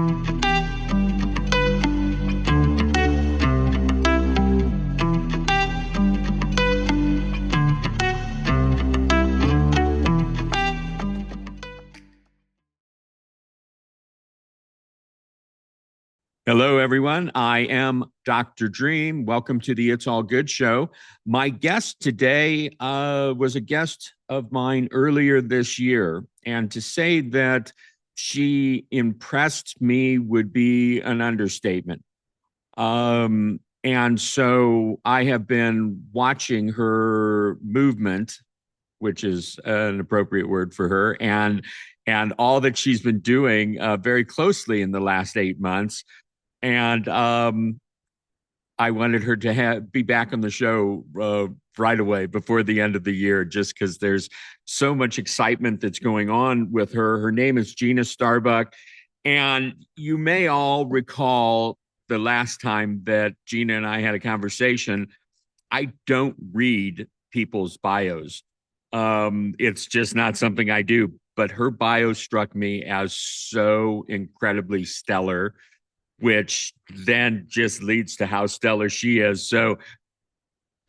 Hello, everyone. I am Dr. Dream. Welcome to the It's All Good show. My guest today was a guest of mine earlier this year. And to say that she impressed me would be an understatement. And so I have been watching her movement, which is an appropriate word for her, and all that she's been doing very closely in the last 8 months. And I wanted her to be back on the show right away before the end of the year, just because there's so much excitement that's going on with her. Her name is Gina Starbuck. And you may all recall the last time that Gina and I had a conversation. I don't read people's bios. It's just not something I do. But her bio struck me as so incredibly stellar, which then just leads to how stellar she is. So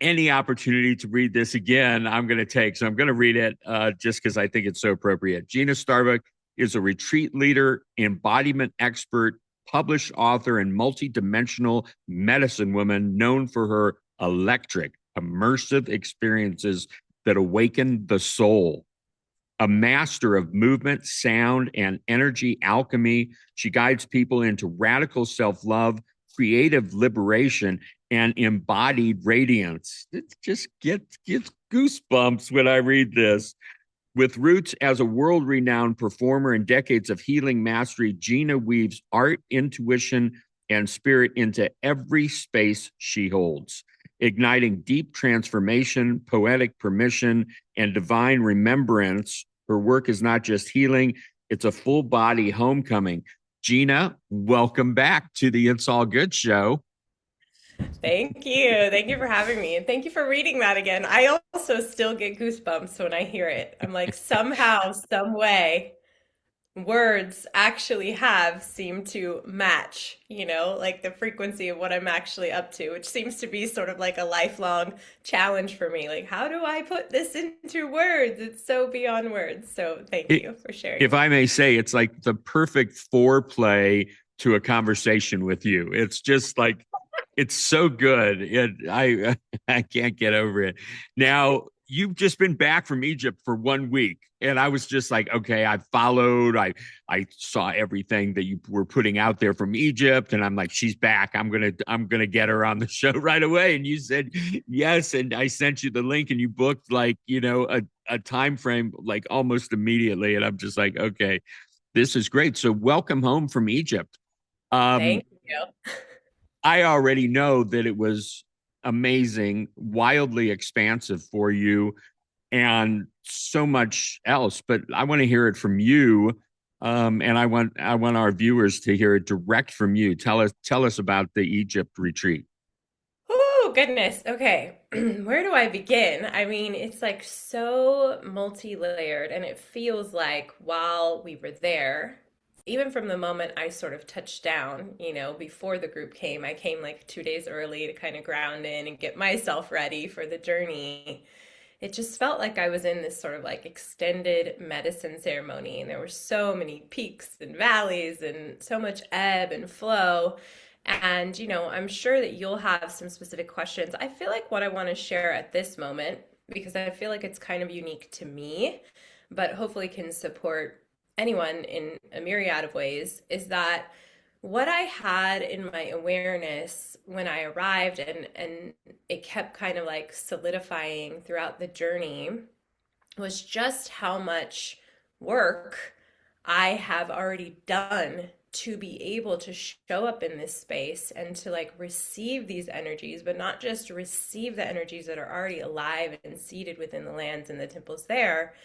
any opportunity to read this again, I'm going to take. So I'm going to read it just because I think it's so appropriate. Gina Starbuck is a retreat leader, embodiment expert, published author, and multidimensional medicine woman known for her electric, immersive experiences that awaken the soul. A master of movement, sound, and energy alchemy, she guides people into radical self-love, creative liberation, and embodied radiance. It just gets goosebumps when I read this. With roots as a world-renowned performer and decades of healing mastery, Gina weaves art, intuition, and spirit into every space she holds, igniting deep transformation, poetic permission, and divine remembrance. Her work is not just healing, it's a full body homecoming. Gina, welcome back to the It's All Good show. Thank you. Thank you for having me. And thank you for reading that again. I also still get goosebumps when I hear it. I'm like, somehow, some way, words actually have seemed to match, like the frequency of what I'm actually up to, which seems to be sort of like a lifelong challenge for me. Like, how do I put this into words? It's so beyond words. So thank It, you for sharing if that. I may say, it's like the perfect foreplay to a conversation with you. It's just like it's so good. I can't get over it. Now, you've just been back from Egypt for 1 week. And I was just like, okay, I followed. I saw everything that you were putting out there from Egypt. And I'm like, she's back. I'm gonna get her on the show right away. And you said yes. And I sent you the link and you booked like, a time frame like almost immediately. And I'm just like, okay, this is great. So welcome home from Egypt. Um, Thank you. I already know that it was amazing, wildly expansive for you, and so much else. But I want to hear it from you, and I want our viewers to hear it direct from you. Tell us about the Egypt retreat. Oh, goodness. Okay. Where do I begin? I mean, it's like so multi-layered, and it feels like while we were there, even from the moment I sort of touched down, before the group came, I came like 2 days early to kind of ground in and get myself ready for the journey. It just felt like I was in this sort of like extended medicine ceremony, and there were so many peaks and valleys and so much ebb and flow. And, I'm sure that you'll have some specific questions. I feel like what I want to share at this moment, because I feel like it's kind of unique to me, but hopefully can support anyone in a myriad of ways, is that what I had in my awareness when I arrived and it kept kind of like solidifying throughout the journey was just how much work I have already done to be able to show up in this space and to like receive these energies, but not just receive the energies that are already alive and seated within the lands and the temples there,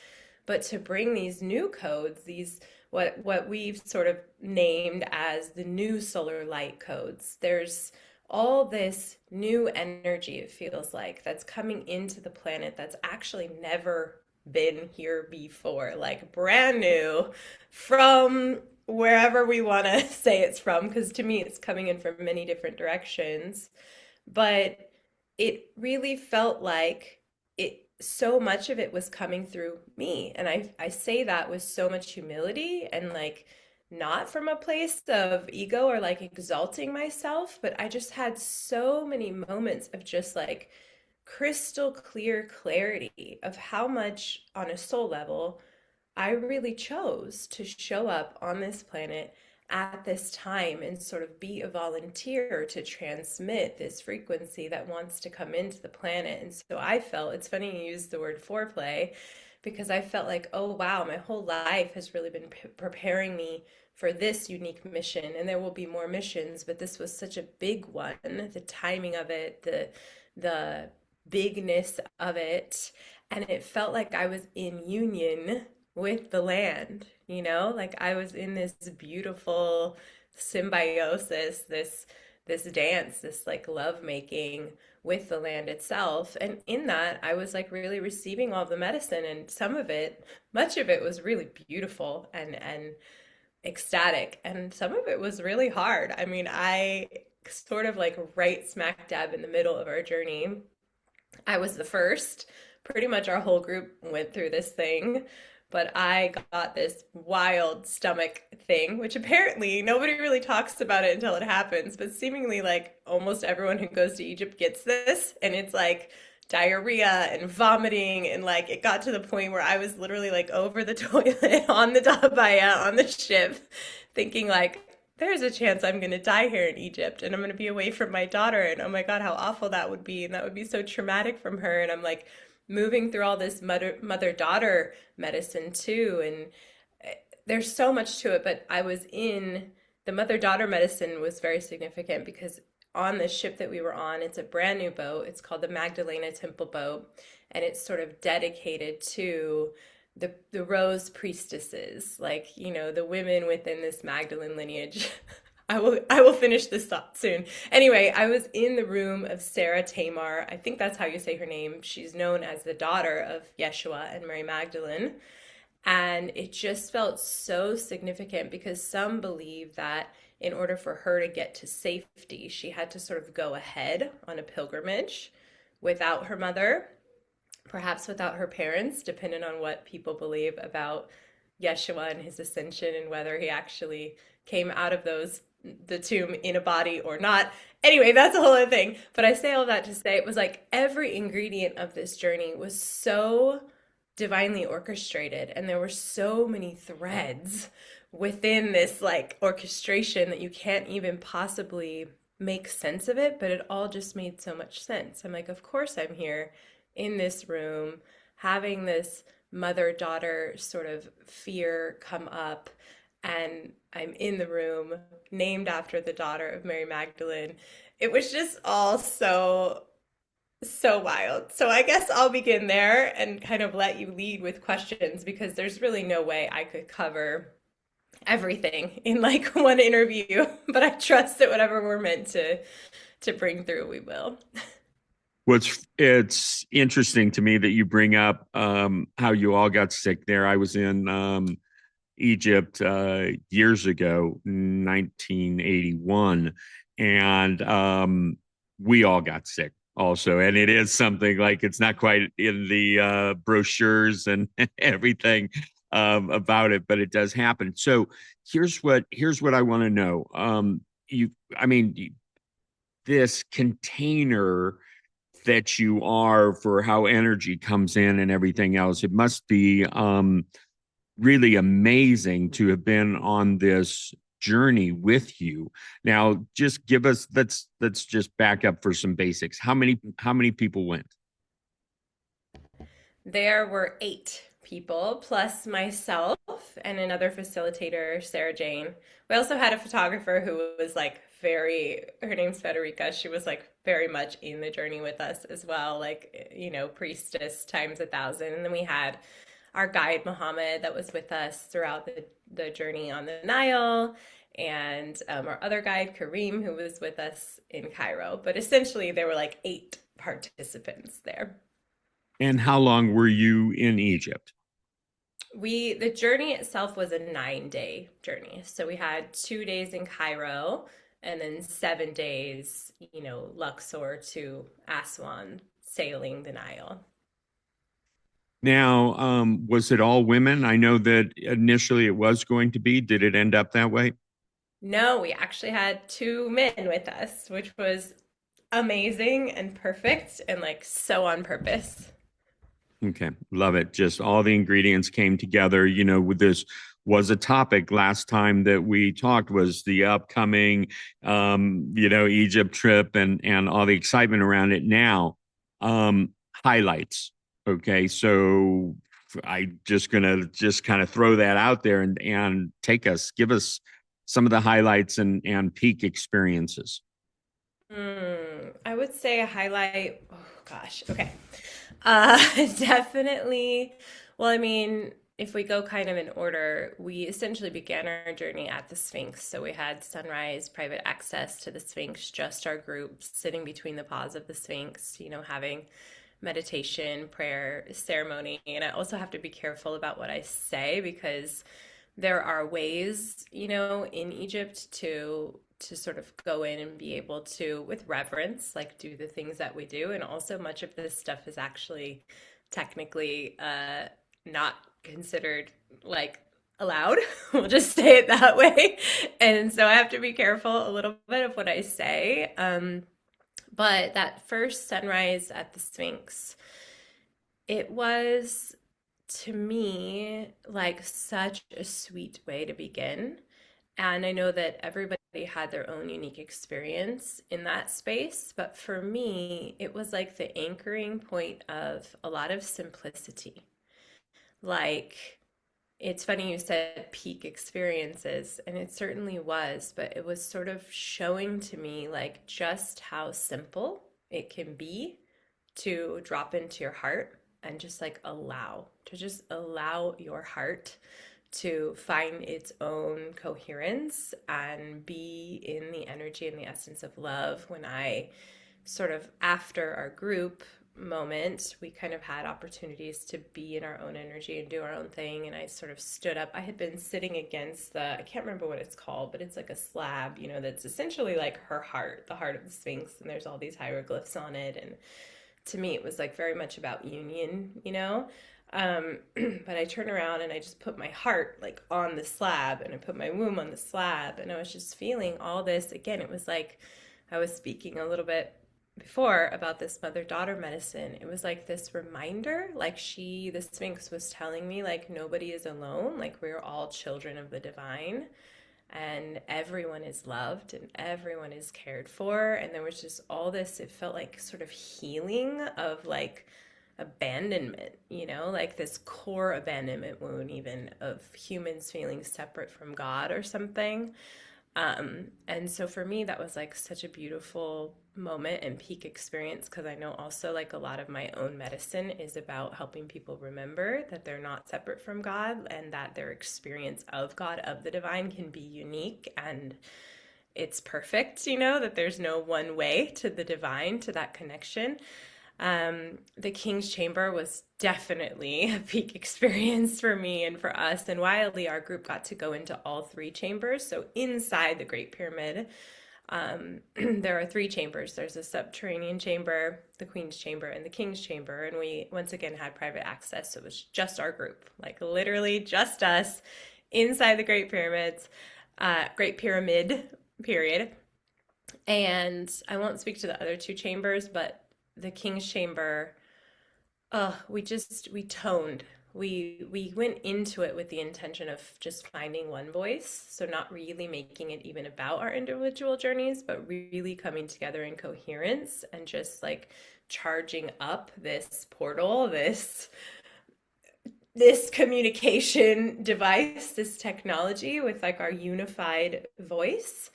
but to bring these new codes, these what we've sort of named as the new solar light codes. There's all this new energy, it feels like, that's coming into the planet that's actually never been here before, like brand new from wherever we want to say it's from, because to me it's coming in from many different directions. But it really felt like so much of it was coming through me. And I say that with so much humility and like not from a place of ego or like exalting myself, but I just had so many moments of just like crystal clear clarity of how much on a soul level I really chose to show up on this planet at this time and sort of be a volunteer to transmit this frequency that wants to come into the planet. And so I felt it's funny you use the word foreplay because I felt like, oh, wow, my whole life has really been preparing me for this unique mission. And there will be more missions, but this was such a big one. The timing of it, the bigness of it. And it felt like I was in union with the land, you know? Like I was in this beautiful symbiosis, this dance, this like love making with the land itself. And in that, I was like really receiving all of the medicine and some of it, much of it was really beautiful and ecstatic and some of it was really hard. I mean, I sort of like right smack dab in the middle of our journey I was the first. Pretty much our whole group went through this thing, but I got this wild stomach thing, which apparently nobody really talks about it until it happens, but seemingly like almost everyone who goes to Egypt gets this, and it's like diarrhea and vomiting and like it got to the point where I was literally like over the toilet on the dabaya on the ship thinking like there's a chance I'm going to die here in Egypt and I'm going to be away from my daughter. And oh my God, how awful that would be. And that would be so traumatic from her. And I'm like moving through all this mother daughter medicine too. And there's so much to it. But I was in the mother daughter medicine was very significant because on the ship that we were on, it's a brand new boat. It's called the Magdalena Temple boat. And it's sort of dedicated to the rose priestesses, like, you know, the women within this Magdalene lineage. I will finish this thought soon. Anyway, I was in the room of Sarah Tamar. I think that's how you say her name. She's known as the daughter of Yeshua and Mary Magdalene. And it just felt so significant because some believe that in order for her to get to safety, she had to sort of go ahead on a pilgrimage without her mother, perhaps without her parents, depending on what people believe about Yeshua and his ascension and whether he actually came out of the tomb in a body or not. Anyway, that's a whole other thing. But I say all that to say it was like every ingredient of this journey was so divinely orchestrated and there were so many threads within this like orchestration that you can't even possibly make sense of it, but it all just made so much sense. I'm like, of course I'm here in this room having this mother daughter sort of fear come up, and I'm in the room named after the daughter of Mary Magdalene. It was just all so wild. So I guess I'll begin there and kind of let you lead with questions because there's really no way I could cover everything in like one interview, but I trust that whatever we're meant to bring through, we will. What's it's interesting to me that you bring up how you all got sick there. I was in Egypt years ago, 1981, and we all got sick also. And it is something like it's not quite in the brochures and everything about it, but it does happen. So here's what I want to know. I mean, this container that you are for how energy comes in and everything else. It must be really amazing to have been on this journey with you. Now, just give us let's just back up for some basics. How many people went? There were 8 people, plus myself and another facilitator, Sarah Jane. We also had a photographer who was like her name's Federica. She was like very much in the journey with us as well, like, you know, priestess times 1,000. And then we had our guide, Muhammad, that was with us throughout the journey on the Nile, and our other guide, Kareem, who was with us in Cairo. But essentially, there were like 8 participants there. And how long were you in Egypt? The journey itself was a 9-day journey. So we had 2 days in Cairo and then 7 days, Luxor to Aswan, sailing the Nile. Now, was it all women? I know that initially it was going to be. Did it end up that way? No, we actually had two men with us, which was amazing and perfect and like so on purpose. Okay, love it. Just all the ingredients came together. With this was a topic last time that we talked was the upcoming, Egypt trip and all the excitement around it. Now, highlights. Okay, so I just gonna just kind of throw that out there and give us some of the highlights and peak experiences. I would say a highlight. Oh gosh. Okay. Definitely. Well, I mean, if we go kind of in order, we essentially began our journey at the Sphinx. So we had sunrise, private access to the Sphinx, just our group sitting between the paws of the Sphinx, having meditation, prayer, ceremony. And I also have to be careful about what I say because there are ways, in Egypt to sort of go in and be able to, with reverence, like do the things that we do. And also, much of this stuff is actually technically not considered like allowed. We'll just say it that way. And so I have to be careful a little bit of what I say. But that first sunrise at the Sphinx, it was to me like such a sweet way to begin. And I know that everybody had their own unique experience in that space. But for me, it was like the anchoring point of a lot of simplicity. Like, it's funny you said peak experiences, and it certainly was, but it was sort of showing to me like just how simple it can be to drop into your heart and just like just allow your heart to find its own coherence and be in the energy and the essence of love. When I sort of, after our group moment, we kind of had opportunities to be in our own energy and do our own thing. And I sort of stood up. I had been sitting against I can't remember what it's called, but it's like a slab, that's essentially like her heart, the heart of the Sphinx. And there's all these hieroglyphs on it. And to me, it was like very much about union. But I turned around and I just put my heart like on the slab and I put my womb on the slab. And I was just feeling all this. Again, it was like I was speaking a little bit before about this mother-daughter medicine. It was like this reminder, like the Sphinx was telling me, like, nobody is alone, like we're all children of the divine and everyone is loved and everyone is cared for. And there was just all this, it felt like sort of healing of like abandonment, like this core abandonment wound, even of humans feeling separate from God or something. And so for me, that was like such a beautiful moment and peak experience because I know also like a lot of my own medicine is about helping people remember that they're not separate from God and that their experience of God, of the divine, can be unique and it's perfect, that there's no one way to the divine, to that connection. The King's Chamber was definitely a peak experience for me and for us. And Wiley, our group got to go into all three chambers. So inside the Great Pyramid, there are three chambers. There's a subterranean chamber, the Queen's Chamber, and the King's Chamber. And we once again had private access. So it was just our group, like literally just us inside the Great Pyramid, period. And I won't speak to the other two chambers, but the King's Chamber, we toned. We went into it with the intention of just finding one voice, so not really making it even about our individual journeys, but really coming together in coherence and just like charging up this portal, this communication device, this technology with like our unified voice.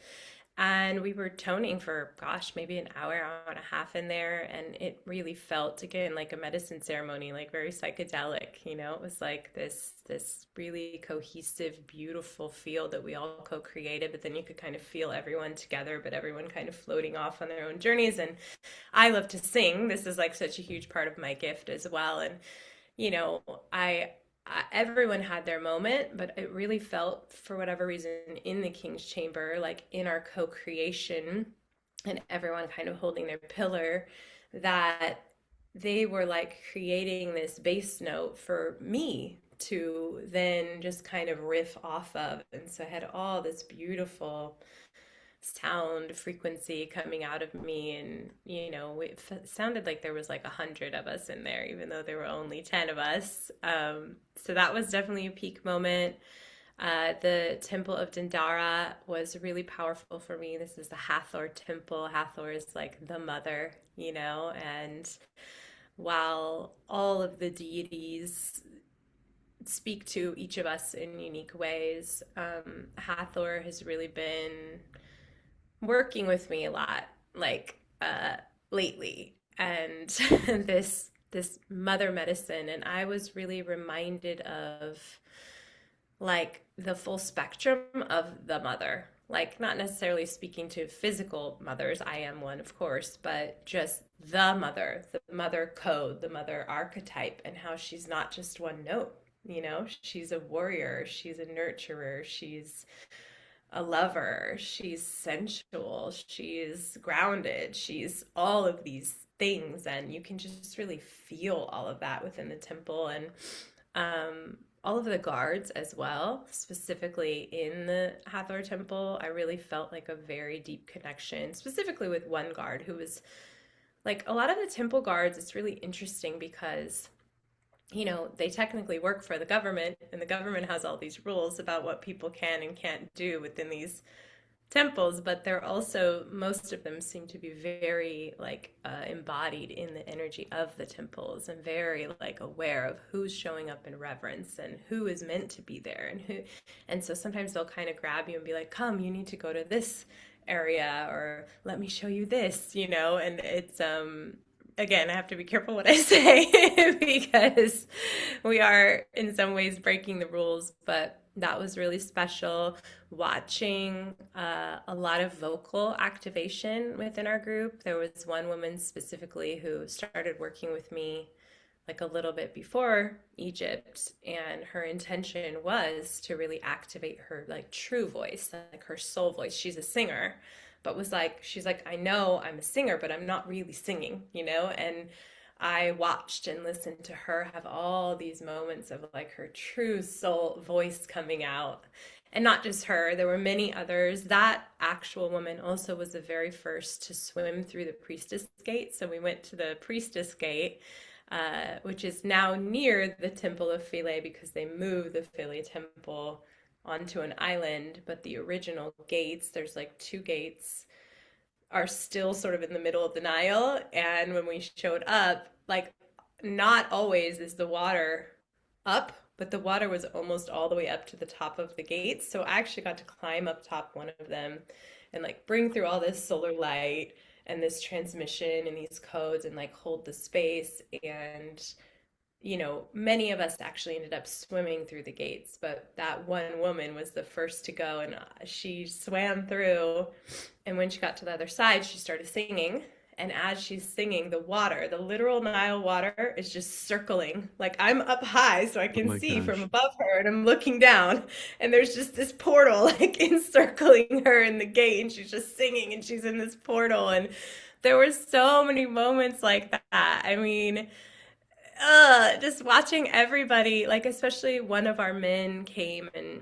And we were toning for, gosh, maybe an hour and a half in there. And it really felt, again, like a medicine ceremony, like very psychedelic. It was like this really cohesive, beautiful field that we all co-created. But then you could kind of feel everyone together, but everyone kind of floating off on their own journeys. And I love to sing. This is like such a huge part of my gift as well. And, I everyone had their moment, but it really felt, for whatever reason, in the King's Chamber, like in our co creation, and everyone kind of holding their pillar, that they were like creating this bass note for me to then just kind of riff off of. And so I had all this beautiful sound frequency coming out of me, and it sounded like there was like 100 of us in there, even though there were only 10 of us. So that was definitely a peak moment. The Temple of Dendara was really powerful for me. This is the Hathor temple. Hathor is like the mother, and while all of the deities speak to each of us in unique ways, Hathor has really been working with me a lot, like lately, and this mother medicine. And I was really reminded of like the full spectrum of the mother, like not necessarily speaking to physical mothers, I am one of course, but just the mother code, the mother archetype, and how she's not just one note. She's a warrior, she's a nurturer, she's a lover, she's sensual, she's grounded, she's all of these things. And you can just really feel all of that within the temple. And all of the guards as well, specifically in the Hathor temple, I really felt like a very deep connection, specifically with one guard who was like, a lot of the temple guards, it's really interesting because they technically work for the government, and the government has all these rules about what people can and can't do within these temples, but they're also, most of them seem to be very like embodied in the energy of the temples, and very like aware of who's showing up in reverence and who is meant to be there, and so sometimes they'll kind of grab you and be like, come, you need to go to this area, or let me show you this, and it's again, I have to be careful what I say because we are in some ways breaking the rules, but that was really special. Watching a lot of vocal activation within our group. There was one woman specifically who started working with me like a little bit before Egypt, and her intention was to really activate her like true voice, like her soul voice. She's a singer, but she's like, I know I'm a singer, but I'm not really singing, And I watched and listened to her have all these moments of like her true soul voice coming out. And not just her, there were many others. That actual woman also was the very first to swim through the Priestess Gate. So we went to the Priestess Gate, which is now near the Temple of Philae, because they moved the Philae Temple onto an island. But the original gates, there's like two gates, are still sort of in the middle of the Nile. And when we showed up, like, not always is the water up, but the water was almost all the way up to the top of the gates. So I actually got to climb up top one of them and like bring through all this solar light and this transmission and these codes, and like hold the space. And many of us actually ended up swimming through the gates, but that one woman was the first to go, and she swam through. And when she got to the other side, she started singing. And as she's singing, the water, the literal Nile water, is just circling. Like, I'm up high, so I Oh can my see from gosh. above her, and I'm looking down, and there's just this portal like encircling her in the gate, and she's just singing, and she's in this portal. And there were so many moments like that. I mean, just watching everybody, like especially one of our men came, and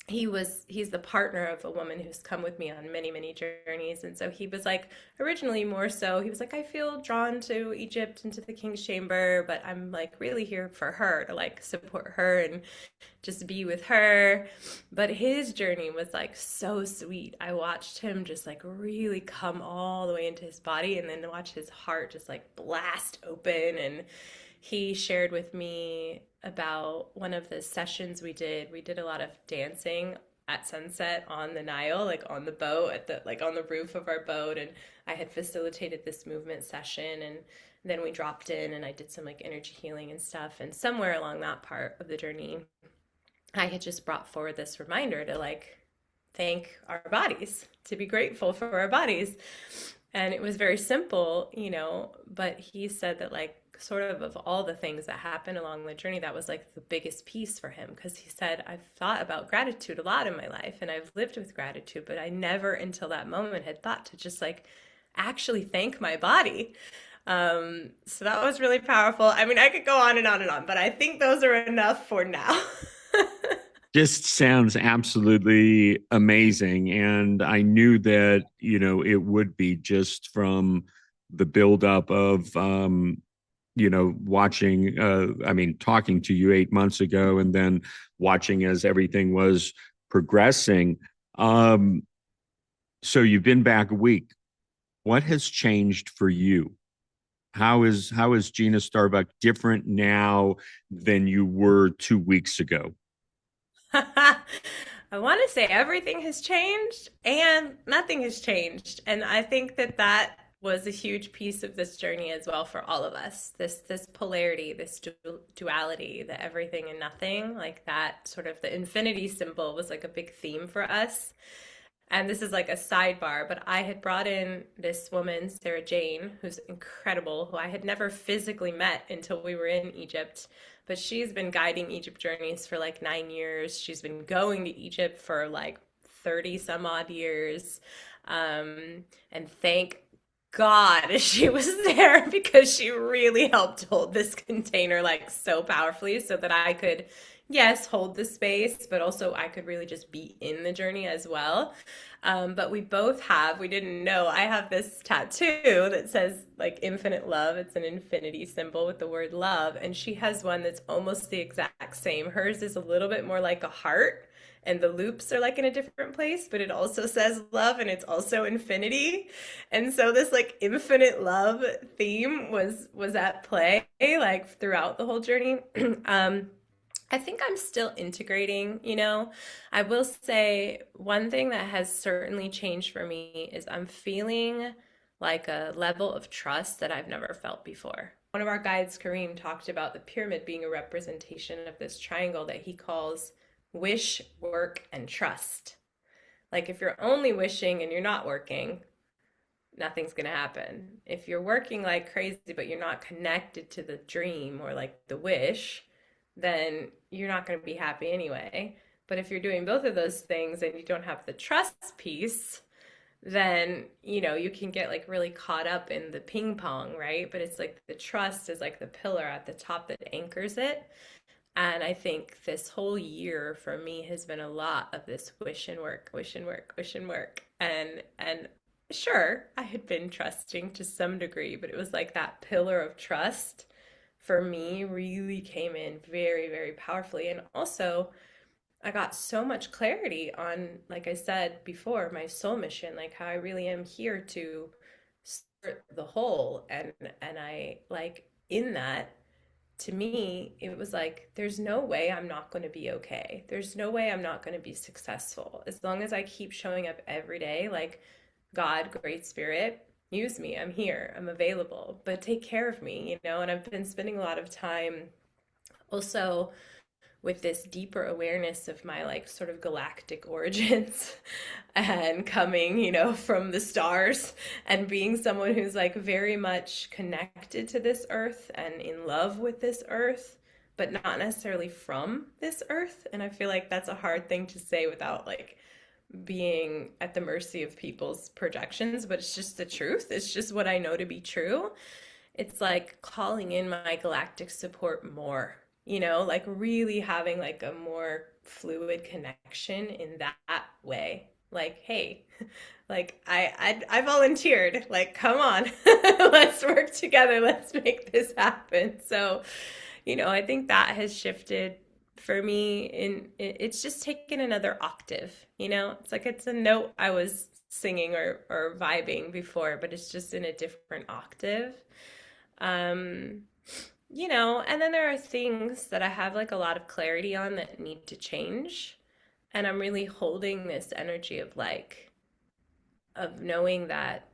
he's the partner of a woman who's come with me on many journeys. And so he was like, originally more so, he was like, I feel drawn to Egypt and to the King's Chamber, but I'm like really here for her, to like support her and just be with her. But his journey was like so sweet. I watched him just like really come all the way into his body, and then watch his heart just like blast open. And he shared with me about one of the sessions we did. We did a lot of dancing at sunset on the Nile, like on the boat, at the like on the roof of our boat. And I had facilitated this movement session, and then we dropped in and I did some like energy healing and stuff. And somewhere along that part of the journey, I had just brought forward this reminder to like thank our bodies, to be grateful for our bodies. And it was very simple, but he said that like sort of all the things that happened along the journey, that was like the biggest piece for him, because he said, I've thought about gratitude a lot in my life and I've lived with gratitude, but I never until that moment had thought to just like actually thank my body. So that was really powerful. I mean, I could go on and on and on, but I think those are enough for now. Just sounds absolutely amazing. And I knew that, it would be just from the buildup of, watching, talking to you 8 months ago and then watching as everything was progressing. Um, so you've been back a week. What has changed for you? How is Gina Starbuck different now than you were 2 weeks ago? I want to say everything has changed and nothing has changed. And I think that that was a huge piece of this journey as well for all of us. This polarity, this duality, the everything and nothing, like that sort of the infinity symbol was like a big theme for us. And this is like a sidebar, but I had brought in this woman, Sarah Jane, who's incredible, who I had never physically met until we were in Egypt. But she's been guiding Egypt journeys for like 9 years. She's been going to Egypt for like 30 some odd years. And thank God she was there, because she really helped hold this container like so powerfully so that I could, yes, hold the space, but also I could really just be in the journey as well. But we both have, we didn't know, I have this tattoo that says like infinite love. It's an infinity symbol with the word love. And she has one that's almost the exact same. Hers is a little bit more like a heart, and the loops are like in a different place, but it also says love and it's also infinity. And so this like infinite love theme was at play like throughout the whole journey. I think I'm still integrating, you know. I will say one thing that has certainly changed for me is I'm feeling like a level of trust that I've never felt before. One of our guides, Kareem, talked about the pyramid being a representation of this triangle that he calls wish, work, and trust. Like if you're only wishing and you're not working, nothing's going to happen. If you're working like crazy, but you're not connected to the dream or like the wish, then you're not going to be happy anyway. But if you're doing both of those things and you don't have the trust piece, then, you can get like really caught up in the ping pong, right? But it's like the trust is like the pillar at the top that anchors it. And I think this whole year for me has been a lot of this wish and work, wish and work, wish and work. And sure, I had been trusting to some degree, but it was like that pillar of trust for me really came in very, very powerfully. And also, I got so much clarity on, like I said before, my soul mission, like how I really am here to serve the whole. And I like in that, to me, it was like, there's no way I'm not going to be okay. There's no way I'm not going to be successful. As long as I keep showing up every day, like, God, Great Spirit, use me. I'm here. I'm available. But take care of me, And I've been spending a lot of time also with this deeper awareness of my like sort of galactic origins and coming, from the stars and being someone who's like very much connected to this earth and in love with this earth, but not necessarily from this earth. And I feel like that's a hard thing to say without like being at the mercy of people's projections, but it's just the truth. It's just what I know to be true. It's like calling in my galactic support more, like really having like a more fluid connection in that way. Like, hey, like I volunteered. Like, come on, let's work together. Let's make this happen. So, I think that has shifted for me. It's just taken another octave. It's like it's a note I was singing or vibing before, but it's just in a different octave. Um, and then there are things that I have like a lot of clarity on that need to change. And I'm really holding this energy of like, of knowing that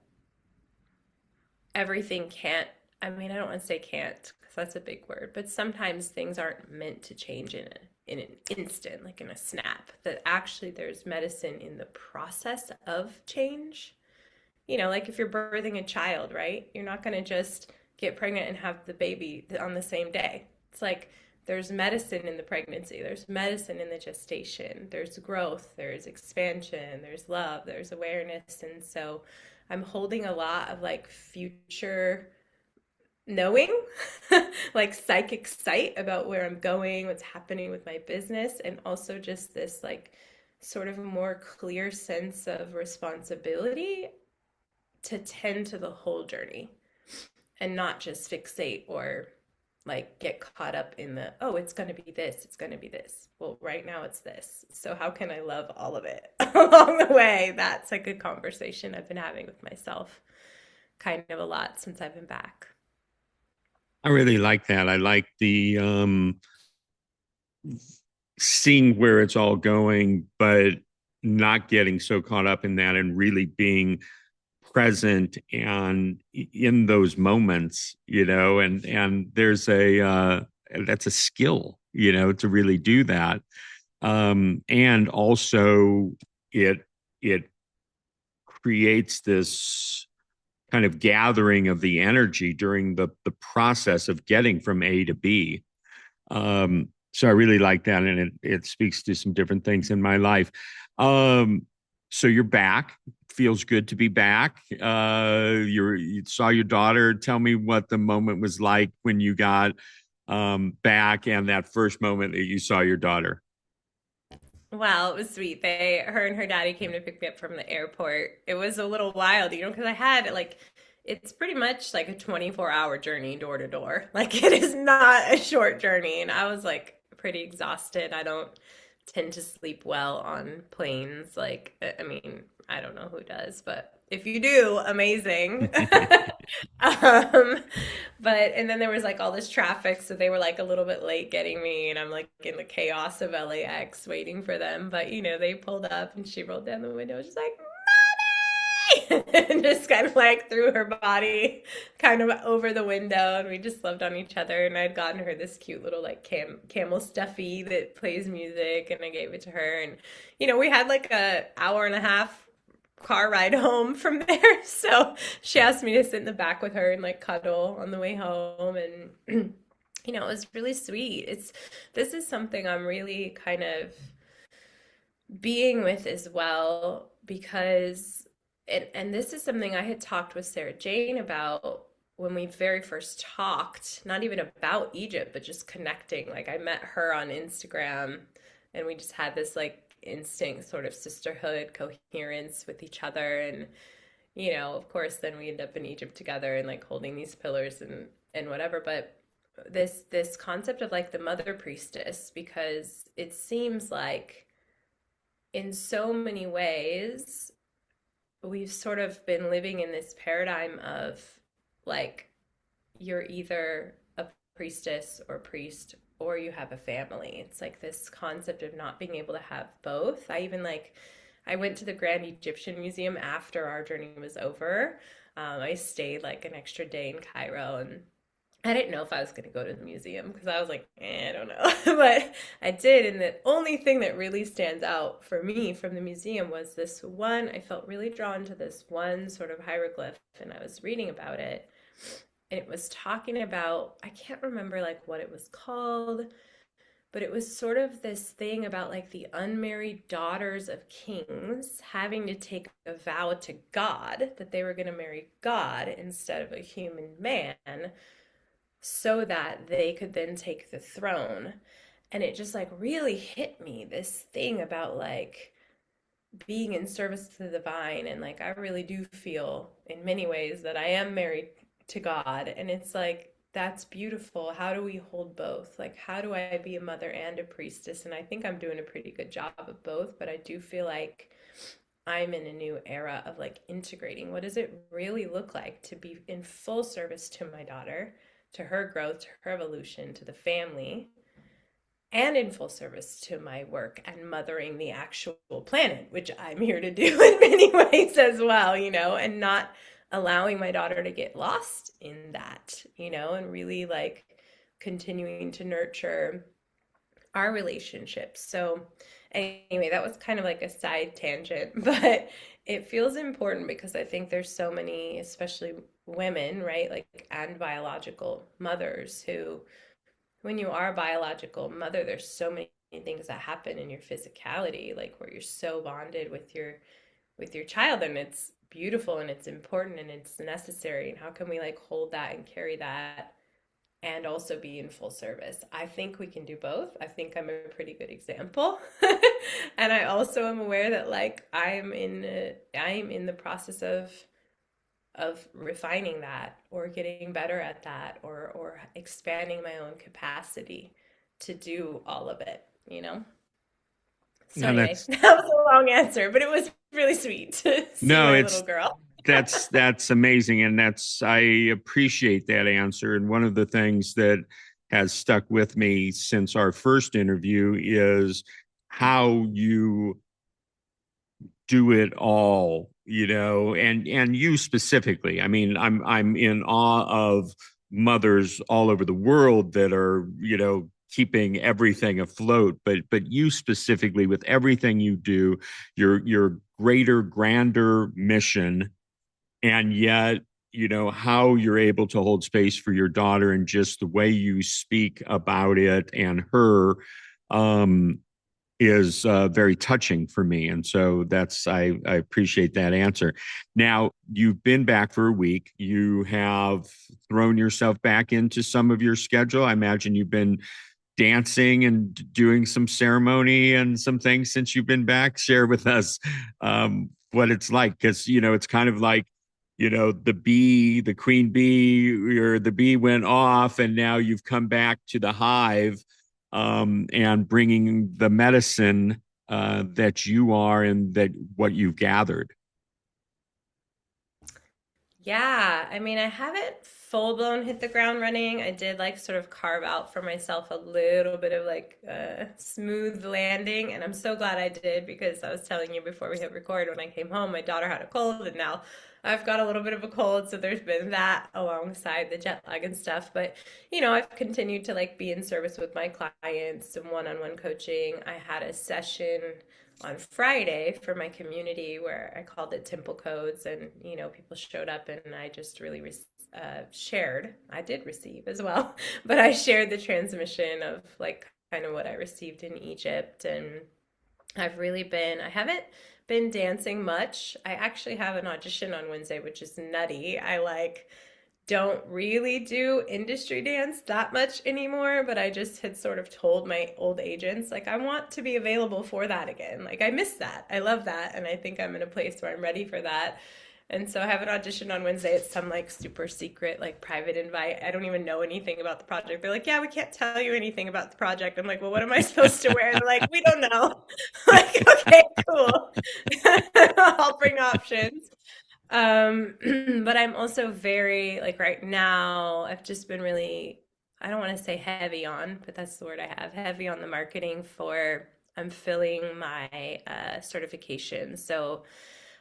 everything can't, I mean, I don't want to say can't because that's a big word, but sometimes things aren't meant to change in an instant, like in a snap, that actually there's medicine in the process of change. Like if you're birthing a child, right? You're not going to just get pregnant and have the baby on the same day. It's like there's medicine in the pregnancy, there's medicine in the gestation, there's growth, there's expansion, there's love, there's awareness. And so I'm holding a lot of like future knowing, like psychic sight about where I'm going, what's happening with my business, and also just this like sort of a more clear sense of responsibility to tend to the whole journey and not just fixate or like get caught up in the, oh, it's going to be this, it's going to be this. Well, right now it's this. So how can I love all of it along the way? That's like a conversation I've been having with myself kind of a lot since I've been back. I really like that. I like the seeing where it's all going, but not getting so caught up in that and really being present and in those moments, and there's a that's a skill, to really do that. And also it it creates this kind of gathering of the energy during the process of getting from A to B. So I really like that, and it speaks to some different things in my life. Um, so you're back. Feels good to be back. You saw your daughter. Tell me what the moment was like when you got back, and that first moment that you saw your daughter. Well, it was sweet. Her and her daddy came to pick me up from the airport. It was a little wild, because I had like, it's pretty much like a 24-hour journey door to door. Like it is not a short journey. And I was like pretty exhausted. I don't tend to sleep well on planes. Like, I mean, I don't know who does, but if you do, amazing. um, but and then there was like all this traffic, so they were like a little bit late getting me, and I'm like in the chaos of LAX waiting for them. But they pulled up and she rolled down the window, just like mommy, and just kind of like threw her body kind of over the window, and we just loved on each other. And I'd gotten her this cute little like camel stuffy that plays music, and I gave it to her, and we had like a hour and a half car ride home from there. So she asked me to sit in the back with her and like cuddle on the way home. And, it was really sweet. This is something I'm really kind of being with as well because, and this is something I had talked with Sarah Jane about when we very first talked, not even about Egypt, but just connecting. Like I met her on Instagram and we just had this like instinct sort of sisterhood coherence with each other. And of course then we end up in Egypt together and like holding these pillars and whatever. But this concept of like the mother priestess, because it seems like in so many ways we've sort of been living in this paradigm of like you're either a priestess or priest or you have a family. It's like this concept of not being able to have both. I went to the Grand Egyptian Museum after our journey was over. I stayed like an extra day in Cairo, and I didn't know if I was going to go to the museum because I was like, I don't know. But I did. And the only thing that really stands out for me from the museum was this one. I felt really drawn to this one sort of hieroglyph, and I was reading about it. And it was talking about, I can't remember like what it was called, but it was sort of this thing about like the unmarried daughters of kings having to take a vow to God that they were going to marry God instead of a human man so that they could then take the throne. And it just like really hit me, this thing about like being in service to the divine. And like I really do feel in many ways that I am married to God. And it's like, that's beautiful. How do we hold both? Like, how do I be a mother and a priestess? And I think I'm doing a pretty good job of both, but I do feel like I'm in a new era of like integrating. What does it really look like to be in full service to my daughter, to her growth, to her evolution, to the family, and in full service to my work and mothering the actual planet, which I'm here to do in many ways as well, and not allowing my daughter to get lost in that, and really like continuing to nurture our relationships. So anyway, that was kind of like a side tangent, but it feels important because I think there's so many, especially women, right? Like, and biological mothers who, when you are a biological mother, there's so many things that happen in your physicality, like where you're so bonded with your child, and it's beautiful and it's important and it's necessary. And how can we like hold that and carry that and also be in full service? I think we can do both. I think I'm a pretty good example. And I also am aware that like I'm in the process of refining that or getting better at that or expanding my own capacity to do all of it, you know? So No, anyway, that's that was a long answer, but it was really sweet to see no, my little it's girl. that's amazing, and that's I appreciate that answer. And one of the things that has stuck with me since our first interview is how you do it all, and you specifically. I mean, I'm in awe of mothers all over the world that are, keeping everything afloat, but you specifically, with everything you do, your greater, grander mission, and yet, how you're able to hold space for your daughter, and just the way you speak about it and her, um is very touching for me. And so I appreciate that answer. Now, you've been back for a week. You have thrown yourself back into some of your schedule. I imagine you've been dancing and doing some ceremony and some things since you've been back. Share with us what it's like, because, it's kind of like, the queen bee, or the bee went off, and now you've come back to the hive, and bringing the medicine that you are, and that what you've gathered. Yeah, I mean, I haven't full blown hit the ground running. I did like sort of carve out for myself a little bit of like smooth landing, and I'm so glad I did because I was telling you before we hit record, when I came home, my daughter had a cold, and now I've got a little bit of a cold, so there's been that alongside the jet lag and stuff. But I've continued to like be in service with my clients and one-on-one coaching. I had a session on Friday for my community where I called it Temple Codes, and people showed up, and I just really shared. I did receive as well, but I shared the transmission of like kind of what I received in Egypt, and I haven't been dancing much. I actually have an audition on Wednesday, which is nutty. I like don't really do industry dance that much anymore, but I just had sort of told my old agents, like, I want to be available for that again. Like, I miss that. I love that. And I think I'm in a place where I'm ready for that. And so I have an audition on Wednesday. It's some like super secret, like private invite. I don't even know anything about the project. They're like, yeah, we can't tell you anything about the project. I'm like, well, what am I supposed to wear? They're like, we don't know. Like, okay, cool. I'll bring options. Um, but I'm also very, like right now, I've just been really, I don't want to say heavy on, but that's the word I have, heavy on the marketing for, I'm filling my certification. So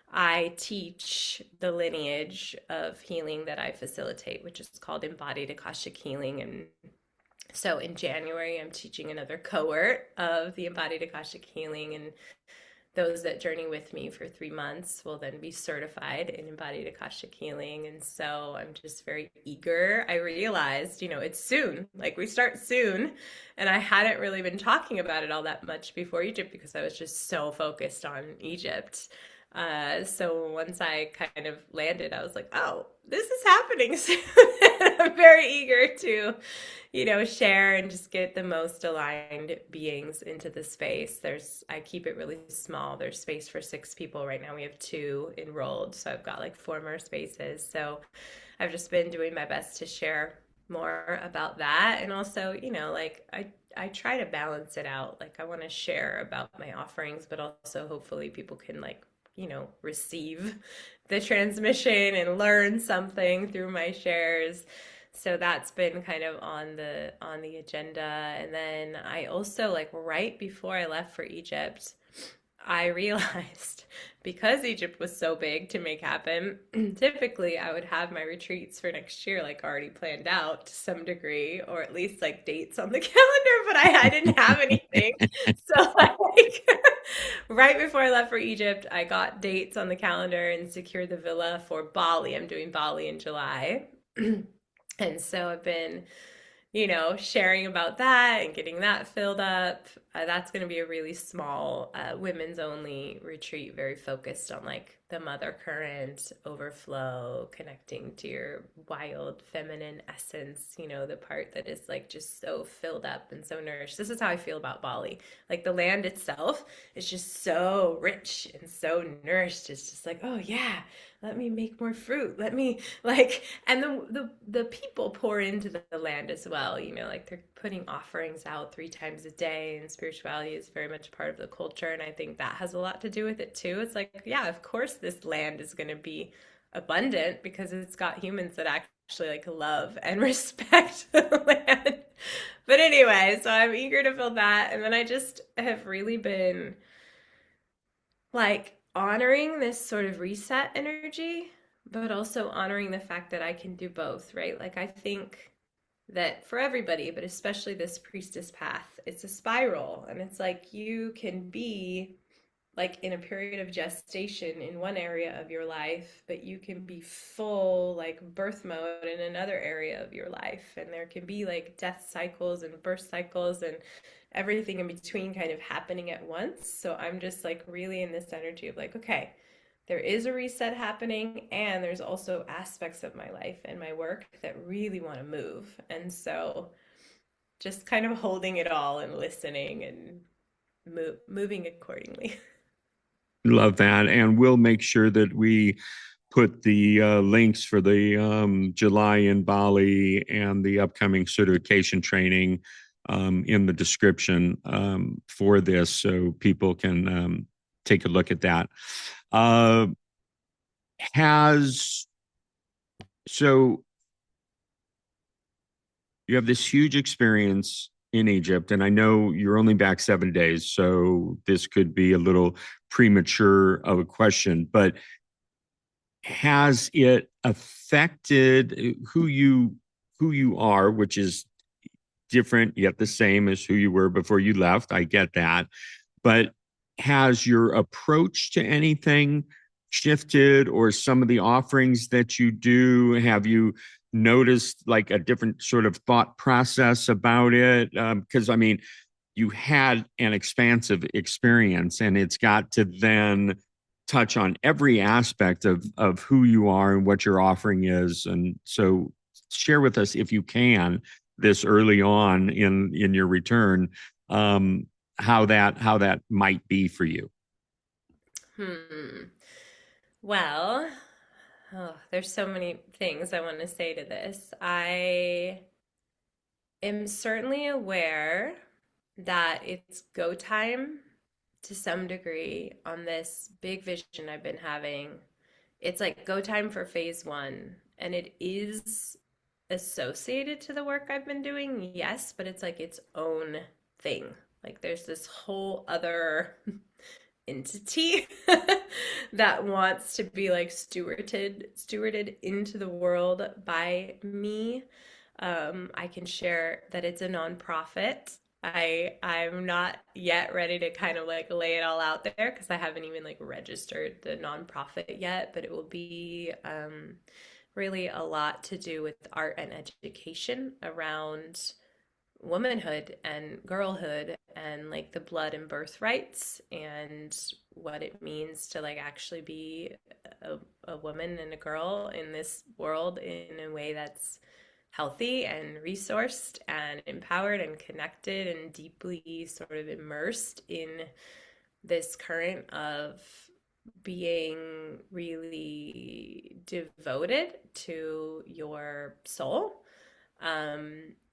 I teach the lineage of healing that I facilitate, which is called embodied Akashic healing. And so in January, I'm teaching another cohort of the embodied Akashic healing, and those that journey with me for 3 months will then be certified in embodied Akashic healing. And so I'm just very eager. I realized, it's soon, like we start soon. And I hadn't really been talking about it all that much before Egypt because I was just so focused on Egypt. So once I kind of landed, I was like, oh, this is happening soon. I'm very eager to, share and just get the most aligned beings into the space. I keep it really small. There's space for 6 people. Right now we have 2 enrolled. So I've got like 4 more spaces. So I've just been doing my best to share more about that. And also, like I try to balance it out. Like I want to share about my offerings, but also hopefully people can like receive the transmission and learn something through my shares. So that's been kind of on the agenda. And then I also, like right before I left for Egypt, I realized because Egypt was so big to make happen, typically I would have my retreats for next year like already planned out to some degree, or at least like dates on the calendar, but I didn't have anything. So like Right before I left for Egypt, I got dates on the calendar and secured the villa for Bali. I'm doing Bali in July. And so I've been, sharing about that and getting that filled up. That's going to be a really small, women's only retreat, very focused on like the mother current, overflow, connecting to your wild feminine essence, the part that is like just so filled up and so nourished. This is how I feel about Bali. Like the land itself is just so rich and so nourished. It's just like, oh yeah, let me make more fruit. Let me like, and the people pour into the land as well. Like they're putting offerings out 3 times a day, and spirituality is very much part of the culture. And I think that has a lot to do with it too. It's like, yeah, of course this land is going to be abundant because it's got humans that actually like love and respect the land. But anyway, so I'm eager to feel that, and then I just have really been like honoring this sort of reset energy, but also honoring the fact that I can do both, right? Like, I think that for everybody, but especially this priestess path, it's a spiral. And it's like you can be like in a period of gestation in one area of your life, but you can be full like birth mode in another area of your life. And there can be like death cycles and birth cycles and everything in between kind of happening at once. So I'm just like really in this energy of like, okay, there is a reset happening, and there's also aspects of my life and my work that really want to move. And so just kind of holding it all and listening and moving accordingly. Love that. And we'll make sure that we put the links for the July in Bali and the upcoming certification training in the description for this so people can take a look at that. Uh, has so you have this huge experience in Egypt, and I know you're only back 7 days, so this could be a little premature of a question, but has it affected who you are, which is different yet the same as who you were before you left? I get that. But has your approach to anything shifted, or some of the offerings that you do, have you noticed like a different sort of thought process about it? Because I mean, you had an expansive experience, and it's got to then touch on every aspect of who you are and what your offering is. And so share with us, if you can, this early on in your return, how that might be for you. Hmm. Well, there's so many things I want to say to this. I am certainly aware that it's go time to some degree on this big vision I've been having. It's like go time for phase one, and it is associated to the work I've been doing, yes, but it's like its own thing. Like there's this whole other entity that wants to be like stewarded into the world by me. I can share that it's a nonprofit. I'm not yet ready to kind of like lay it all out there because I haven't even like registered the nonprofit yet, but it will be really a lot to do with art and education around womanhood and girlhood and like the blood and birthrights and what it means to like actually be a woman and a girl in this world in a way that's healthy and resourced and empowered and connected and deeply sort of immersed in this current of being really devoted to your soul.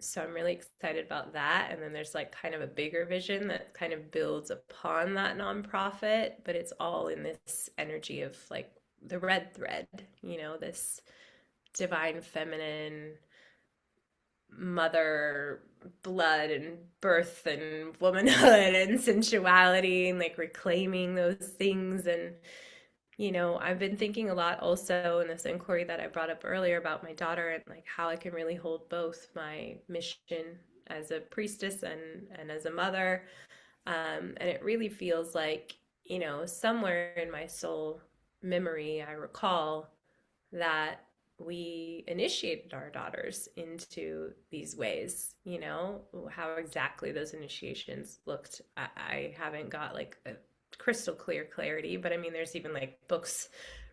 So I'm really excited about that. And then there's like kind of a bigger vision that kind of builds upon that nonprofit, but it's all in this energy of like the red thread, this divine feminine mother blood and birth and womanhood and sensuality and like reclaiming those things. And I've been thinking a lot also in this inquiry that I brought up earlier about my daughter and like how I can really hold both my mission as a priestess and as a mother. And it really feels like, somewhere in my soul memory, I recall that we initiated our daughters into these ways. How exactly those initiations looked. I haven't got like a crystal clear clarity, but I mean, there's even like books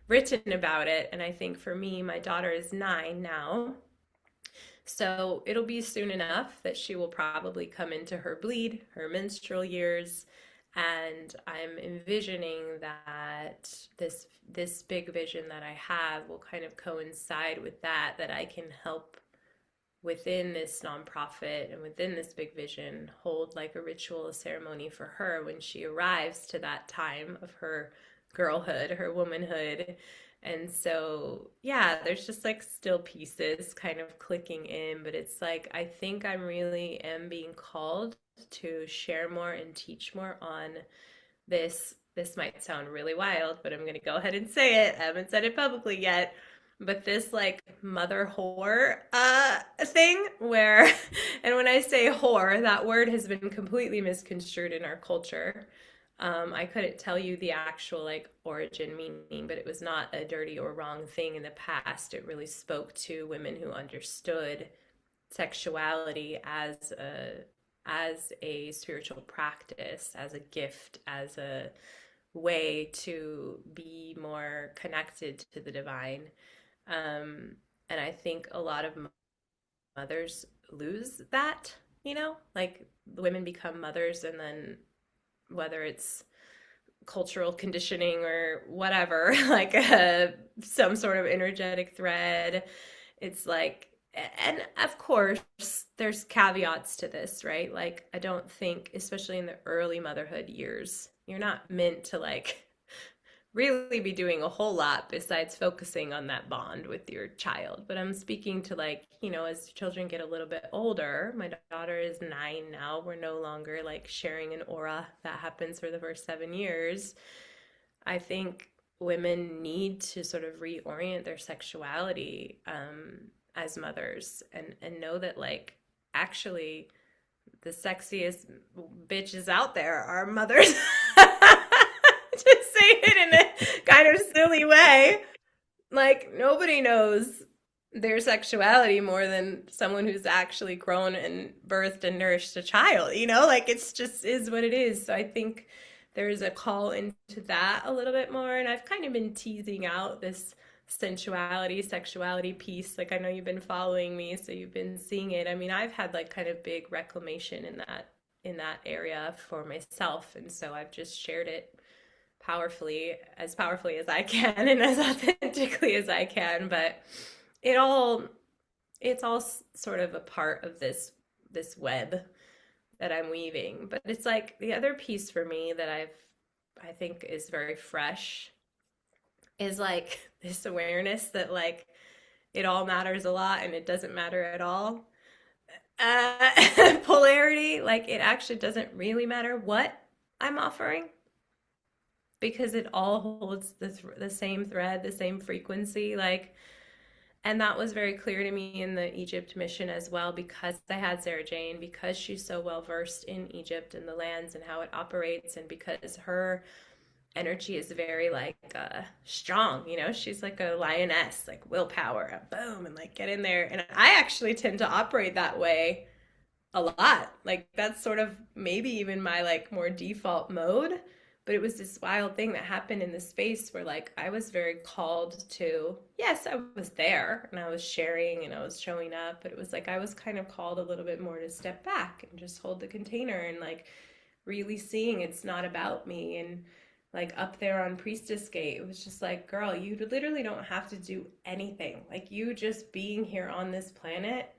written about it. And I think for me, my daughter is 9 now. So it'll be soon enough that she will probably come into her bleed, her menstrual years, and I'm envisioning that this big vision that I have will kind of coincide with that I can help within this nonprofit and within this big vision hold like a ritual, a ceremony for her when she arrives to that time of her girlhood, her womanhood. And so, yeah, there's just like still pieces kind of clicking in, but it's like I think I'm really am being called to share more and teach more on this might sound really wild, but I'm going to go ahead and say it. I haven't said it publicly yet. But this like mother whore thing where, and when I say whore, that word has been completely misconstrued in our culture. I couldn't tell you the actual like origin meaning, but it was not a dirty or wrong thing in the past. It really spoke to women who understood sexuality as a spiritual practice, as a gift, as a way to be more connected to the divine. And I think a lot of mothers lose that, like the women become mothers and then whether it's cultural conditioning or whatever, like some sort of energetic thread, it's like, and of course, there's caveats to this, right? Like, I don't think, especially in the early motherhood years, you're not meant to like really be doing a whole lot besides focusing on that bond with your child. But I'm speaking to like, as children get a little bit older, my daughter is 9 now. We're no longer like sharing an aura that happens for the first 7 years. I think women need to sort of reorient their sexuality as mothers and know that like actually the sexiest bitches out there are mothers. Just say it in a kind of silly way. Like nobody knows their sexuality more than someone who's actually grown and birthed and nourished a child, like it's just is what it is. So I think there's a call into that a little bit more. And I've kind of been teasing out this sensuality, sexuality piece. Like I know you've been following me, so you've been seeing it. I mean, I've had like kind of big reclamation in that area for myself. And so I've just shared it powerfully as I can and as authentically as I can. But it all it's all sort of a part of this web that I'm weaving. But it's like the other piece for me that I think is very fresh is like this awareness that like it all matters a lot and it doesn't matter at all. Polarity, like it actually doesn't really matter what I'm offering because it all holds the same thread, the same frequency. Like, and that was very clear to me in the Egypt mission as well, because I had Sarah Jane, because she's so well versed in Egypt and the lands and how it operates, and because her energy is very like strong, she's like a lioness, like willpower, boom, and like get in there. And I actually tend to operate that way a lot. Like that's sort of maybe even my like more default mode. But it was this wild thing that happened in the space where like I was very called to, yes, I was there and I was sharing and I was showing up, but it was like I was kind of called a little bit more to step back and just hold the container and like really seeing it's not about me. And like up there on Priestess Gate, it was just like, girl, you literally don't have to do anything. Like you just being here on this planet,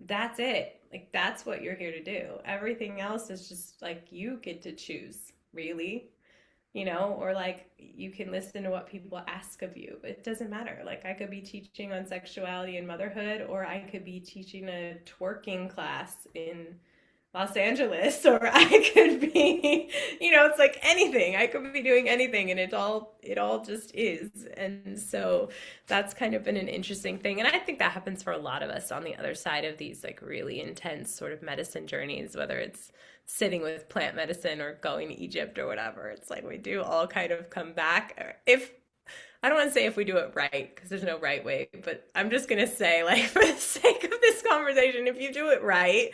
that's it. Like that's what you're here to do. Everything else is just like you get to choose, really. Or like you can listen to what people ask of you, but it doesn't matter. Like I could be teaching on sexuality and motherhood, or I could be teaching a twerking class in Los Angeles, or I could be, it's like anything. I could be doing anything, and it all just is. And so that's kind of been an interesting thing. And I think that happens for a lot of us on the other side of these like really intense sort of medicine journeys, whether it's sitting with plant medicine or going to Egypt or whatever. It's like we do all kind of come back. If I don't want to say if we do it right, because there's no right way, but I'm just going to say, like, for the sake of this conversation, if you do it right,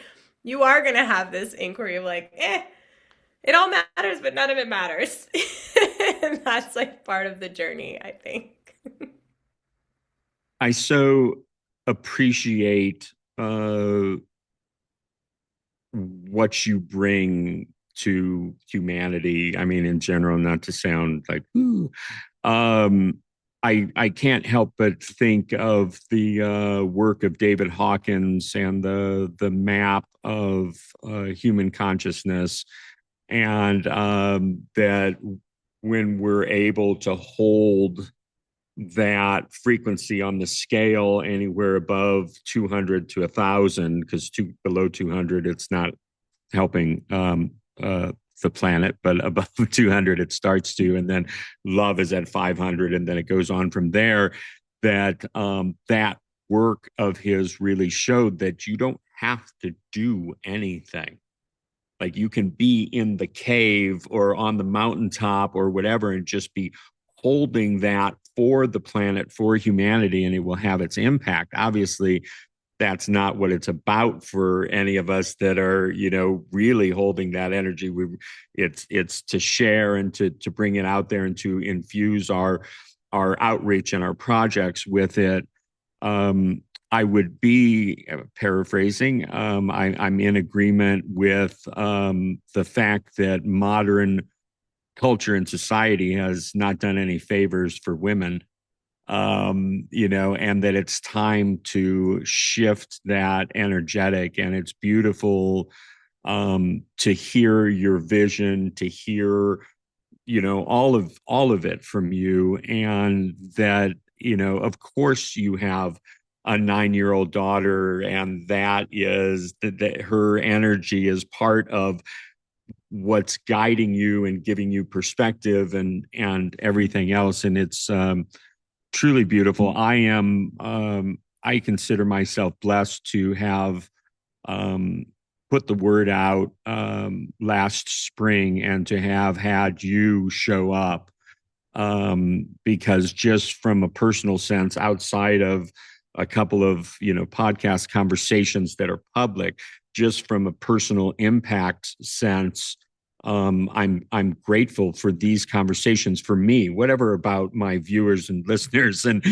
you are going to have this inquiry of like, it all matters, but none of it matters. And that's like part of the journey, I think. I so appreciate what you bring to humanity. I mean, in general, not to sound like, ooh, um, I can't help but think of the work of David Hawkins and the map of human consciousness, and that when we're able to hold that frequency on the scale anywhere above 200 to 1,000, because below 200 it's not helping the planet, but above 200 it starts to, and then love is at 500, and then it goes on from there. That work of his really showed that you don't have to do anything. Like, you can be in the cave or on the mountaintop or whatever and just be holding that for the planet, for humanity, and it will have its impact. Obviously, that's not what it's about for any of us that are, really holding that energy. It's to share and to bring it out there and to infuse our outreach and our projects with it. I would be paraphrasing. I'm in agreement with the fact that modern culture and society has not done any favors for women, and that it's time to shift that energetic. And it's beautiful to hear your vision, to hear, all of it from you. And that, of course you have a 9-year-old daughter, and that is that her energy is part of what's guiding you and giving you perspective and everything else. And it's truly beautiful. I consider myself blessed to have put the word out last spring, and to have had you show up, because just from a personal sense, outside of a couple of podcast conversations that are public, just from a personal impact sense, I'm grateful for these conversations for me. Whatever about my viewers and listeners and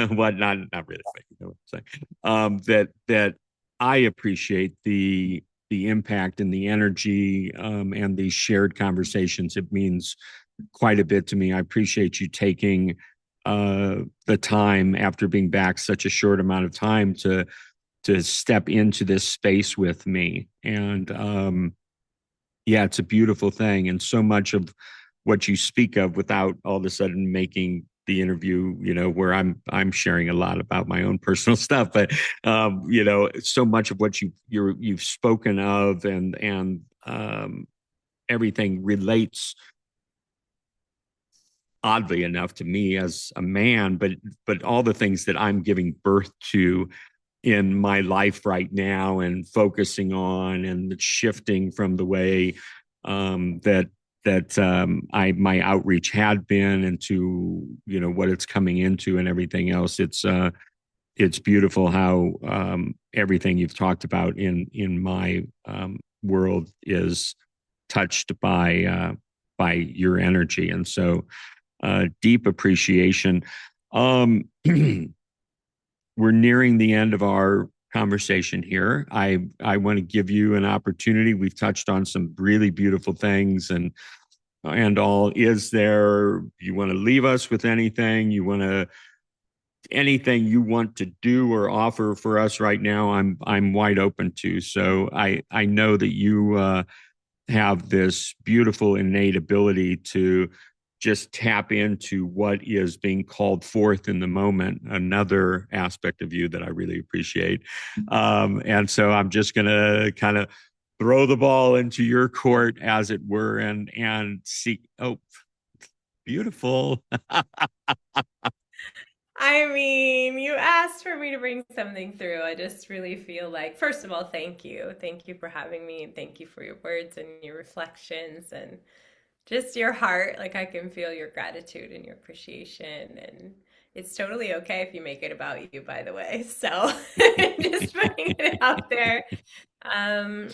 whatnot, not really. But you know what I'm saying. That I appreciate the impact and the energy, and these shared conversations. It means quite a bit to me. I appreciate you taking the time after being back such a short amount of time to step into this space with me. And yeah, it's a beautiful thing. And so much of what you speak of, without all of a sudden making the interview, where I'm sharing a lot about my own personal stuff, but so much of what you've spoken of and everything relates, oddly enough, to me as a man, but all the things that I'm giving birth to in my life right now, and focusing on and shifting from the way that my outreach had been into what it's coming into and everything else. It's beautiful how everything you've talked about in my world is touched by your energy, and so deep appreciation. We're nearing the end of our conversation here. I want to give you an opportunity. We've touched on some really beautiful things and all. Is there, you want to leave us with anything? Anything you want to do or offer for us right now? I'm wide open to. So I know that you have this beautiful innate ability to just tap into what is being called forth in the moment. Another aspect of you that I really appreciate. And so I'm just going to kind of throw the ball into your court, as it were, and see. Oh, beautiful. I mean, you asked for me to bring something through. I just really feel like, first of all, thank you. Thank you for having me, and thank you for your words and your reflections and just your heart. Like, I can feel your gratitude and your appreciation. And it's totally okay if you make it about you, by the way. So, just putting it out there. Um,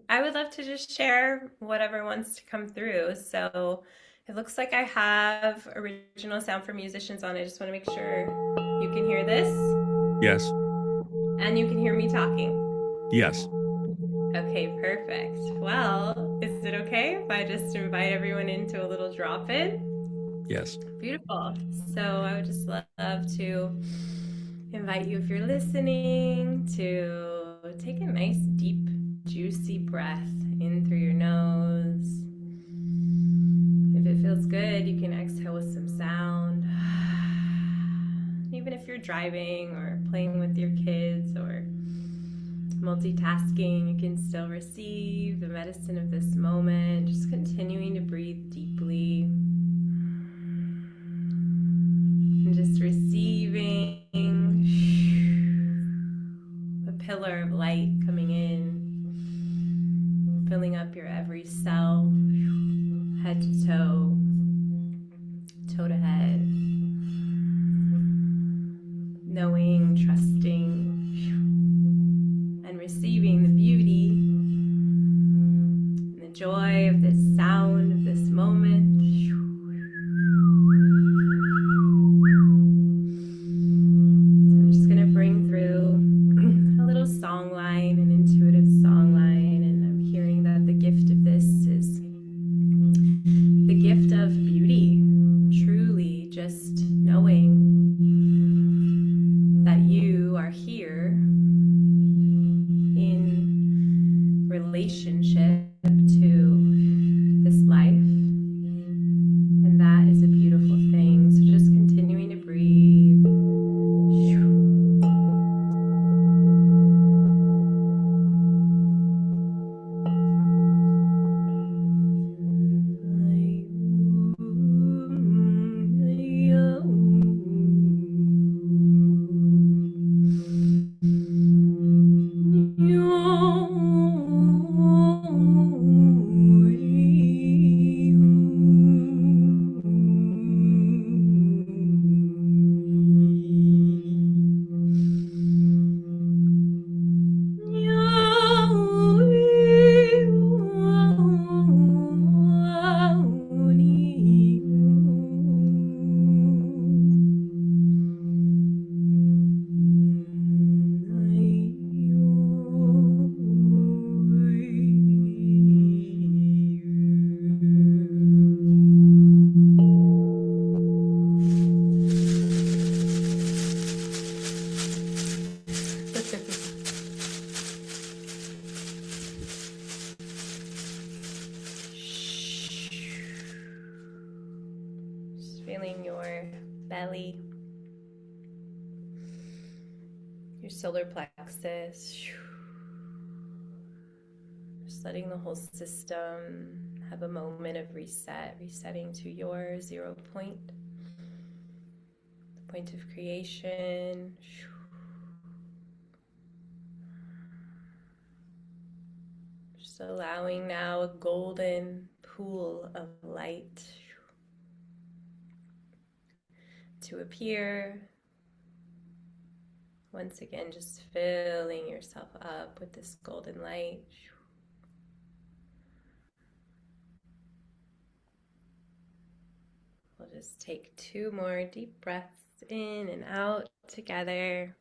I would love to just share whatever wants to come through. So it looks like I have original sound for musicians on. I just want to make sure you can hear this Yes. and you can hear me talking. Yes. Okay, perfect. Well, is it okay if I just invite everyone into a little drop in? Yes. Beautiful. So I would just love to invite you, if you're listening, to take a nice, deep, juicy breath in through your nose. If it feels good, you can exhale with some sound. Even if you're driving or playing with your kids or multitasking, you can still receive the medicine of this moment, just continuing to breathe deeply and just receiving a pillar of light coming in, filling up your every cell, head to toe, toe to head, knowing, trusting, and receiving the beauty and the joy of this sound, of this moment. I'm just going to bring through a little song line, an intuitive song line, and I'm hearing that the gift of this is the gift of beauty, truly just knowing that you are here in relationship to this life, and that is a beautiful thing. So just continuing to breathe. Just feeling your belly, your solar plexus. Just letting the whole system have a moment of reset, resetting to your 0 point, the point of creation. Just allowing now a golden pool of light to appear. Once again, just filling yourself up with this golden light. We'll just take 2 more deep breaths in and out together.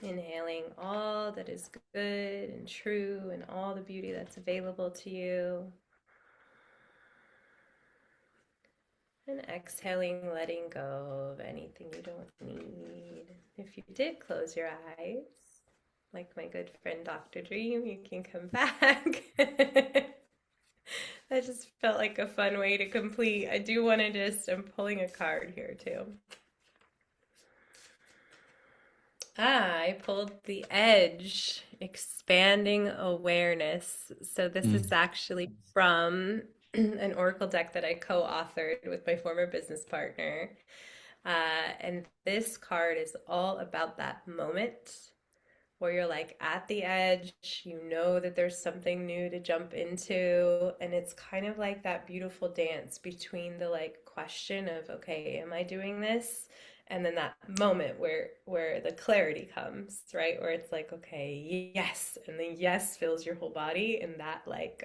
Inhaling all that is good and true and all the beauty that's available to you. And exhaling, letting go of anything you don't need. If you did close your eyes, like my good friend Dr. Dream, you can come back. That just felt like a fun way to complete. I do want to I'm pulling a card here too. I pulled the edge, expanding awareness. So this Mm. is actually from an oracle deck that I co-authored with my former business partner. And this card is all about that moment where you're like at the edge, you know that there's something new to jump into, and it's kind of like that beautiful dance between the like question of, okay, am I doing this? And then that moment where the clarity comes, right? Where it's like, okay, yes, and the yes fills your whole body, and that like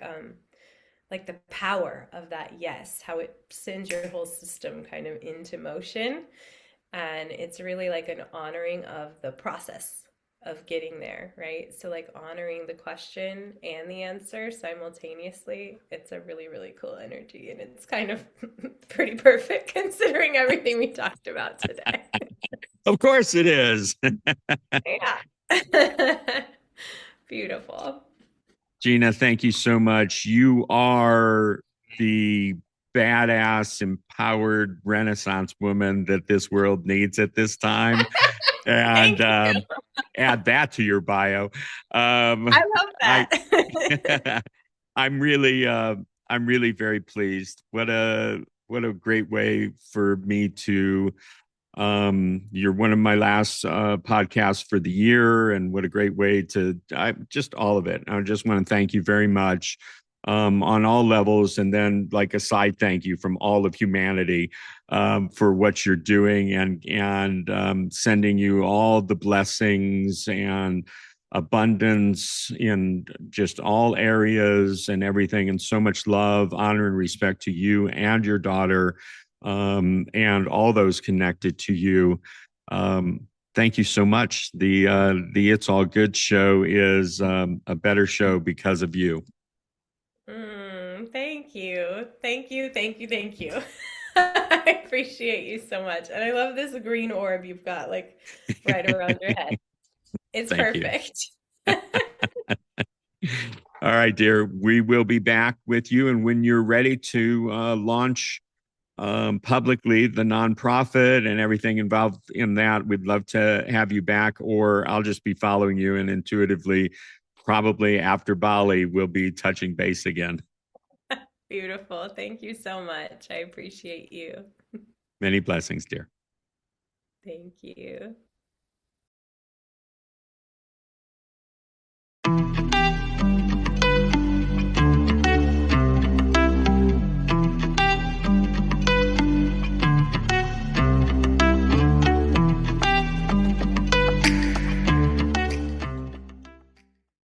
the power of that yes, how it sends your whole system kind of into motion. And it's really like an honoring of the process of getting there, right? So, like honoring the question and the answer simultaneously, it's a really, really cool energy. And it's kind of pretty perfect considering everything we talked about today. Of course it is. Yeah. Beautiful. Gina, thank you so much. You are the badass, empowered Renaissance woman that this world needs at this time. And Thank you. add that to your bio. I love I that. I'm really very pleased. What a great way for me to you're one of my last podcasts for the year, and what a great way to just all of it. I just want to thank you very much on all levels, and then like a side thank you from all of humanity for what you're doing, and sending you all the blessings and abundance in just all areas and everything, and so much love, honor, and respect to you and your daughter, and all those connected to you. Thank you so much. The It's All Good show is a better show because of you. Thank you. Thank you. Thank you. Thank you. I appreciate you so much. And I love this green orb you've got like right around your head. It's Thank you. perfect. All right, dear. We will be back with you, and when you're ready to launch publicly the nonprofit and everything involved in that, we'd love to have you back, or I'll just be following you, and intuitively, probably after Bali, we'll be touching base again. Beautiful. Thank you so much. I appreciate you. Many blessings, dear. Thank you.